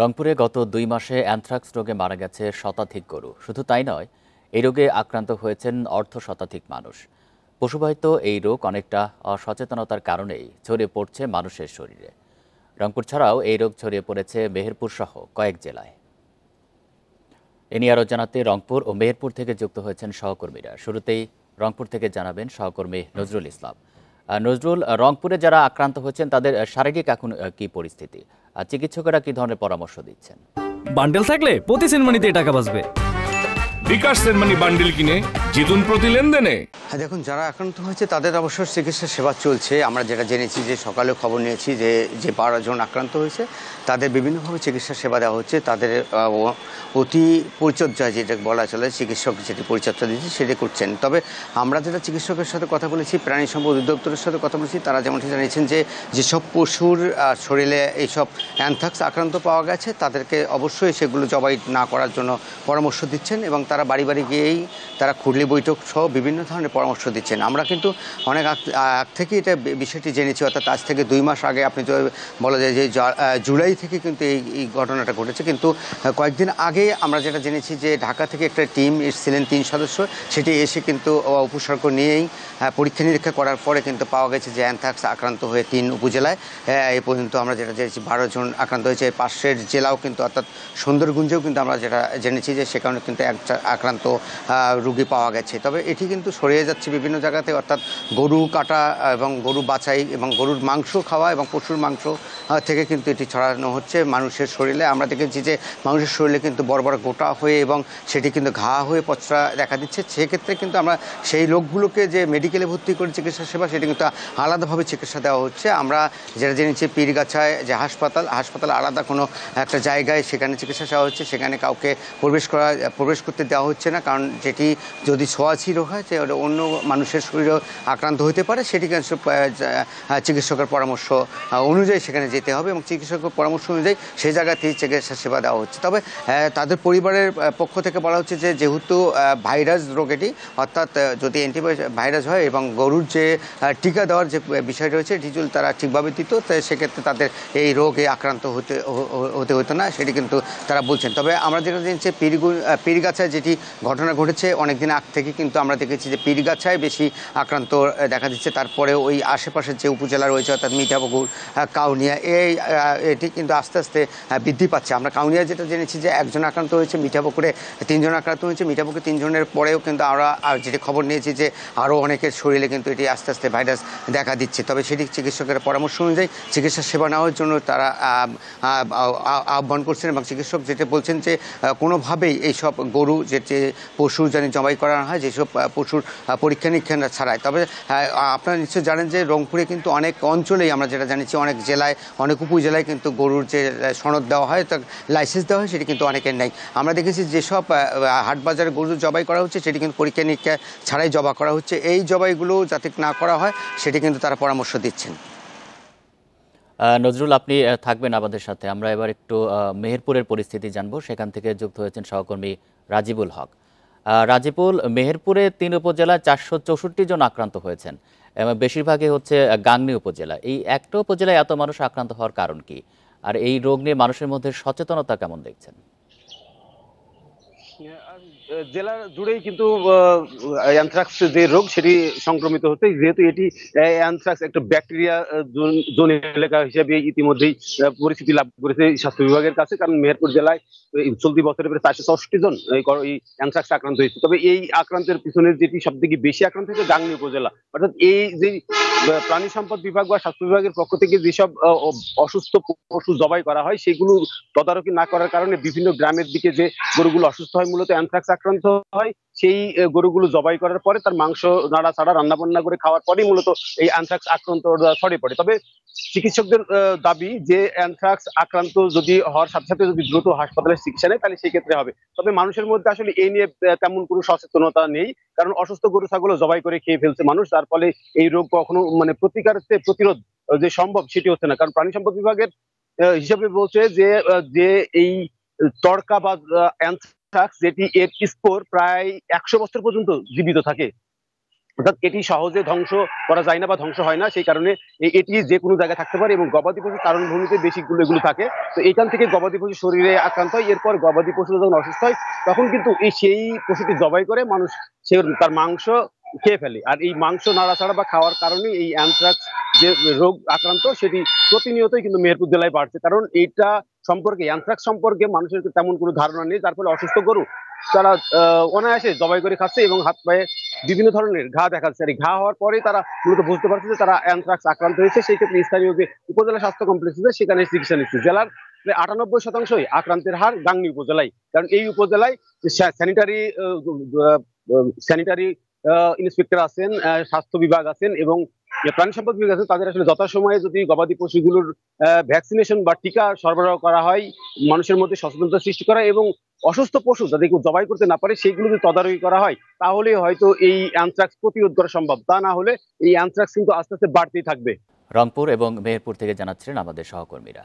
রংপুরে গত ২ মাসে অ্যানথ্রাক্স রোগে মারা গেছে শতাধিক গরু। শুধু তাই নয়, এই রোগে আক্রান্ত হয়েছেন অর্ধশতাধিক মানুষ। পশুবাহিত এই রোগ অনেকটা অসচেতনতার কারণেই ছড়িয়ে পড়ছে মানুষের শরীরে। রংপুর ছাড়াও এই রোগ ছড়িয়ে পড়েছে মেহেরপুর সহ কয়েক জেলায়। এ নিয়ে আরও জানাতে রংপুর ও মেহেরপুর থেকে যুক্ত হয়েছেন সহকর্মীরা। শুরুতেই রংপুর থেকে জানাবেন সহকর্মী নজরুল ইসলাম। নজরুল, রংপুরে যারা আক্রান্ত হয়েছেন তাদের শারীরিক এখন কি পরিস্থিতি? চিকিৎসকেরা কি ধরনের পরামর্শ দিচ্ছেন? বান্ডেল থাকলে প্রতি সেনমানিতে টাকা বাঁচবে। বিকাশ সেনমানি বান্ডেল কিনে জিতুন প্রতি লেনদেনে। হ্যাঁ, দেখুন, যারা আক্রান্ত হয়েছে তাদের অবশ্য চিকিৎসা সেবা চলছে। আমরা যেটা জেনেছি যে সকালেও খবর নিয়েছি যে 12 জন আক্রান্ত হয়েছে তাদের বিভিন্নভাবে চিকিৎসা সেবা দেওয়া হচ্ছে। তাদের অতি পরিচর্যা যেটা বলা চলে, চিকিৎসক যেটি পরিচর্যা দিচ্ছে সেটি করছেন। তবে আমরা যেটা চিকিৎসকের সাথে কথা বলেছি, প্রাণী সম্পদ অধিদপ্তরের সাথে কথা বলেছি, তারা যেমনটি জানিয়েছেন যে যেসব পশুর শরীরে এইসব অ্যানথ্রাক্স আক্রান্ত পাওয়া গেছে তাদেরকে অবশ্যই সেগুলো জবাই না করার জন্য পরামর্শ দিচ্ছেন এবং তারা বাড়ি বাড়ি গিয়েই তারা খুরলি বৈঠক সহ বিভিন্ন ধরনের পরামর্শ দিচ্ছেন। আমরা কিন্তু অনেক আগ থেকে এটা বিষয়টি জেনেছি, অর্থাৎ আজ থেকে 2 মাস আগে আপনি তো বলা যায় যে জুলাই থেকে কিন্তু এই ঘটনাটা ঘটেছে। কিন্তু কয়েকদিন আগে আমরা যেটা জেনেছি যে ঢাকা থেকে একটা টিম এসেছিলেন 3 সদস্য, সেটি এসে কিন্তু উপসর্গ নিয়েই পরীক্ষা নিরীক্ষা করার পরে কিন্তু পাওয়া গেছে যে অ্যানথ্রাক্স আক্রান্ত হয়ে 3 উপজেলায় এই পর্যন্ত আমরা যেটা জেনেছি 12 জন আক্রান্ত হয়েছে। পাশের জেলাও কিন্তু অর্থাৎ সুন্দরগঞ্জেও কিন্তু আমরা যেটা জেনেছি যে সেখানে কিন্তু একটা আক্রান্ত রোগী পাওয়া গেছে। তবে এটি কিন্তু ছড়িয়ে যাচ্ছে বিভিন্ন জায়গাতে, অর্থাৎ গরু কাটা এবং গরু বাছাই এবং গরুর মাংস খাওয়া এবং পশুর মাংস থেকে কিন্তু এটি ছড়ানো হচ্ছে মানুষের শরীরে। আমরা দেখেছি যে মানুষের শরীরে কিন্তু বড় বড় গোটা হয়ে এবং সেটি কিন্তু ঘা হয়ে পচরা দেখা দিচ্ছে। সেক্ষেত্রে কিন্তু আমরা সেই লোকগুলোকে যে মেডিকেলে ভর্তি করে চিকিৎসা সেবা সেটি কিন্তু আলাদাভাবে চিকিৎসা দেওয়া হচ্ছে। আমরা যেটা জেনেছি পীরগাছায় যে হাসপাতাল আলাদা কোনো একটা জায়গায় সেখানে চিকিৎসা দেওয়া হচ্ছে, সেখানে কাউকে প্রবেশ করতে দেওয়া হচ্ছে না, কারণ যেটি যদি ছোঁয়াছি রোগ হয় যে অন্য মানুষের শরীরেও আক্রান্ত হতে পারে, সেটি চিকিৎসকের পরামর্শ অনুযায়ী সেখানে যেতে হবে এবং চিকিৎসকের পরামর্শ অনুযায়ী সেই জায়গাতেই চিকিৎসা সেবা দেওয়া হচ্ছে। তবে তাদের পরিবারের পক্ষ থেকে বলা হচ্ছে যে যেহেতু ভাইরাস রোগ এটি, অর্থাৎ যদি ভাইরাস হয় এবং গরুর যে টিকা দেওয়ার যে বিষয় রয়েছে এটি যদি তারা ঠিকভাবে দিত সেক্ষেত্রে তাদের এই রোগে আক্রান্ত হতে হতো না, সেটি কিন্তু তারা বলছেন। তবে আমরা যেটা জেনেছি পীরগাছায় যেটি ঘটনা ঘটেছে অনেকদিন আগ থেকে কিন্তু আমরা দেখেছি যে পীরগাছায় বেশি আক্রান্ত দেখা দিচ্ছে। তারপরে ওই আশেপাশের যে উপজেলা রয়েছে অর্থাৎ মিঠাপুকুর, কাউনিয়া, এটি কিন্তু আস্তে আস্তে বৃদ্ধি পাচ্ছে। আমরা কাউনিয়া যেটা জেনেছি যে 1 জন আক্রান্ত হয়েছে, মিঠাপুকুরে 3 জন আক্রান্ত হয়েছে। মিঠাপুকুরে 3 জনের পরেও কিন্তু আমরা যেটি খবর নিয়েছি যে আরও অনেকের শরীরে কিন্তু এটি আস্তে আস্তে ভাইরাস দেখা দিচ্ছে। তবে সেটি চিকিৎসকের পরামর্শ অনুযায়ী চিকিৎসা সেবা নেওয়ার জন্য তারা আহ্বান করছেন এবং চিকিৎসক যেটা বলছেন যে কোনোভাবেই এইসব গরু যে পশু যেন জবাই করা হয়, যেসব পশুর পরীক্ষা নিরীক্ষা ছাড়াই। তবে আপনারা নিশ্চয়ই জানেন যে রংপুরে কিন্তু অনেক অঞ্চলেই আমরা যেটা জানিছি অনেক জেলায় অনেক উপজেলায় কিন্তু গরুর যে সনদ দেওয়া হয়, তার লাইসেন্স দেওয়া হয়, সেটি কিন্তু অনেকের নেই। আমরা দেখেছি যেসব হাট বাজারে গরু জবাই করা হচ্ছে সেটি কিন্তু পরীক্ষা নিরীক্ষা ছাড়াই জবা করা হচ্ছে। এই জবাইগুলো যাতে না করা হয় সেটি কিন্তু তারা পরামর্শ দিচ্ছেন। নজরুল, আপনি থাকবেন আমাদের সাথে। আমরা এবার একটু মেহেরপুরের পরিস্থিতি জানবো। সেখান থেকে যুক্ত হয়েছেন সহকর্মী রাজিবুল হক। রাজিবুল, মেহেরপুরে 3 উপজেলায় 464 জন আক্রান্ত হয়েছেন এবং বেশিরভাগই হচ্ছে গাংনী উপজেলা। এই একটা উপজেলায় এত মানুষ আক্রান্ত হওয়ার কারণ কি, আর এই রোগ নিয়ে মানুষের মধ্যে সচেতনতা কেমন দেখছেন? জেলা জুড়েই কিন্তু অ্যানথ্রাক্স যে রোগ সেটি সংক্রমিত হচ্ছে, যেহেতু এটি অ্যানথ্রাক্স একটা ব্যাকটেরিয়া জোন এলাকা হিসেবে ইতিমধ্যেই পরিচিতি লাভ করেছে স্বাস্থ্য বিভাগের কাছে। কারণ মেহেরপুর জেলায় চলতি বছরে প্রায় 464 জন এই অ্যানথ্রাক্স আক্রান্ত হয়েছে। তবে এই আক্রান্তের পিছনে যেটি সব থেকে বেশি আক্রান্ত হয়েছে গাংনী উপজেলা। অর্থাৎ এই যে প্রাণী সম্পদ বিভাগ বা স্বাস্থ্য বিভাগের পক্ষ থেকে যেসব অসুস্থ পশু জবাই করা হয় সেগুলো তদারকি না করার কারণে বিভিন্ন গ্রামের দিকে যে গরুগুলো অসুস্থ হয়, মূলত অ্যানথ্রাক্স আক্রান্ত হয়, সেই গরুগুলো জবাই করার পরে তার মাংস নাড়া ছাড়া রান্না বান্না করে খাওয়ার পরেই মূলত এই অ্যানথ্রাক্স আক্রান্ত ছড়িয়ে পড়ে। তবে চিকিৎসকদের দাবি যে অ্যানথ্রাক্স আক্রান্ত যদি হওয়ার সাথে সাথে যদি দ্রুত হাসপাতালে চিকিৎসা নেয় তাহলে সেই ক্ষেত্রে হবে। তবে মানুষের মধ্যে আসলে এই নিয়ে তেমন কোনো সচেতনতা নেই, কারণ অসুস্থ গরু ছাগল জবাই করে খেয়ে ফেলছে মানুষ, যার ফলে এই রোগ কখনো প্রতিরোধ যে সম্ভব সেটি হচ্ছে না। কারণ প্রাণী সম্পদ বিভাগের হিসাবে বলছে যে এই তড়কা বা অ্যানথ্রাক্স যেটি এর স্পোর প্রায় 100 বছর পর্যন্ত জীবিত থাকে। অর্থাৎ এটি সহজে ধ্বংস করা যায় না বা ধ্বংস হয় না, সেই কারণে এটি যে কোনো জায়গায় থাকতে পারে এবং গবাদি পশু চারণভূমিতে বেশিগুলো এগুলো থাকে। তো এখান থেকে গবাদি পশু শরীরে আক্রান্ত হয়, এরপর গবাদি পশু যখন অসুস্থ হয় তখন কিন্তু সেই পশুটি জবাই করে মানুষ সে তার মাংস খেয়ে ফেলে। আর এই মাংস নাড়াচাড়া বা খাওয়ার কারণে এই অ্যানথ্রাক্স যে রোগ আক্রান্ত সেটি প্রতিনিয়তই কিন্তু মেহেরপুর জেলায় বাড়ছে, কারণ এইটা সম্পর্কে অ্যানথ্রাক্স সম্পর্কে মানুষের তেমন কোনো ধারণা নেই, যার ফলে অসুস্থ গরু তারা অনায়াসে জবাই করে খাচ্ছে এবং হাত পায়ে বিভিন্ন ধরনের ঘা দেখা যাচ্ছে। আর এই ঘা হওয়ার পরে তারা মূলত বুঝতে পারছে যে তারা অ্যানথ্রাক্স আক্রান্ত হয়েছে। সেই ক্ষেত্রে স্থানীয় যে উপজেলা স্বাস্থ্য কমপ্লেক্স আছে সেখানে চিকিৎসা নিচ্ছে। জেলার 98% আক্রান্তের হার গাংনী উপজেলায়, কারণ এই উপজেলায় স্যানিটারি স্যানিটারি ইন্সপেক্টর আছেন, স্বাস্থ্য বিভাগ আছেন এবং প্রাণী সম্পদ বিভাগ আছে। তাদের আসলে যথাসময়ে যদি গবাদি পশুগুলোর ভ্যাকসিনেশন বা টিকা সরবরাহ করা হয়, মানুষের মধ্যে সচেতনতা সৃষ্টি করা এবং অসুস্থ পশু যাতে কেউ জবাই করতে না পারে সেইগুলো যদি তদারকি করা হয়, তাহলে হয়তো এই অ্যানথ্রাক্স প্রতিরোধ করা সম্ভব। তা না হলে এই অ্যানথ্রাক্স কিন্তু আস্তে আস্তে বাড়তেই থাকবে। রংপুর এবং মেহেরপুর থেকে জানাচ্ছিলেন আমাদের সহকর্মীরা।